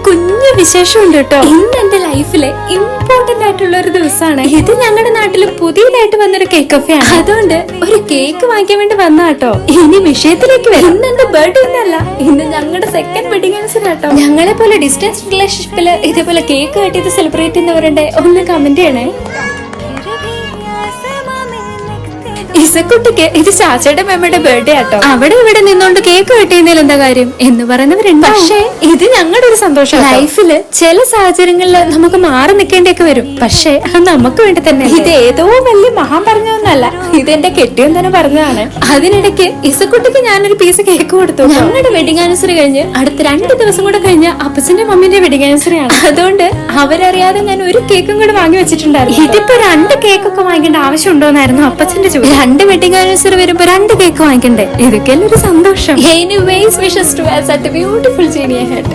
കുഞ്ഞു വിശേഷം ഉണ്ട് കേട്ടോ. ഇന്ന് എന്റെ ലൈഫിലെ ഇമ്പോർട്ടന്റ് ആയിട്ടുള്ള ഒരു ദിവസമാണ്. ഇത് ഞങ്ങളുടെ നാട്ടില് പുതിയതായിട്ട് വന്നൊരു കേക്ക് കഫേയാണ്. അതുകൊണ്ട് ഒരു കേക്ക് വാങ്ങിക്കാൻ വേണ്ടി വന്നാട്ടോ. ഇനി വിഷയത്തിലേക്ക് വരും. ഇന്ന് എന്റെ ബർത്ത്ഡേ ഒന്നല്ല, ഇന്ന് ഞങ്ങളുടെ സെക്കൻഡ് വെഡിങ് ആനിവേഴ്സറി ആട്ടോ. ഞങ്ങളെ പോലെ ഡിസ്റ്റൻസ് റിലേഷൻഷിപ്പില് ഇതേപോലെ കേക്ക് കട്ടിയത് സെലിബ്രേറ്റ് ചെയ്യുന്നവരുടെ ഒന്ന് കമന്റ് ചെയ്യണേ. ഇസക്കുട്ടിക്ക് ഇത് ചാച്ചയുടെ മേമ്മയുടെ ബർത്ത്ഡേ ആട്ടോ. അവിടെ ഇവിടെ നിന്നോണ്ട് കേക്ക് കട്ടിയുന്നതിൽ എന്താ കാര്യം എന്ന് പറയുന്നവരുണ്ട്. പക്ഷേ ഇത് ഞങ്ങളുടെ ഒരു സന്തോഷം. ലൈഫില് ചില സാഹചര്യങ്ങളിൽ നമുക്ക് മാറി നിൽക്കേണ്ടിയൊക്കെ വരും. പക്ഷേ അത് നമുക്ക് വേണ്ടി തന്നെ. ഇത് ഏതോ വലിയ മഹാൻ പറഞ്ഞൊന്നല്ല, ഇതെന്റെ കെട്ടിയും തന്നെ പറഞ്ഞതാണ്. അതിനിടയ്ക്ക് ഇസക്കുട്ടിക്ക് ഞാനൊരു പീസ് കേക്ക് കൊടുത്തു. ഞങ്ങളുടെ വെഡിങ് ആനിവേഴ്സറി കഴിഞ്ഞ് അടുത്ത 2 ദിവസം കൂടെ കഴിഞ്ഞ് അപ്പച്ചന്റെ മമ്മിന്റെ വെഡിങ് ആനിവേഴ്സറി ആണ്. അതുകൊണ്ട് അവരറിയാതെ ഞാൻ ഒരു കേക്കും കൂടെ വാങ്ങി വെച്ചിട്ടുണ്ടായിരുന്നു. ഇതിപ്പോ 2 കേക്കൊക്കെ വാങ്ങിക്കേണ്ട ആവശ്യമുണ്ടോന്നായിരുന്നു അപ്പച്ചന്റെ ചോദ്യം. 2 വെഡിങ് ആനിവേഴ്സറി വരുമ്പോ 2 കേക്ക് വാങ്ങിക്കണ്ടേ? ഇതൊക്കെ ഒരു സന്തോഷം. Anyways wishes to have such a beautiful journey ahead.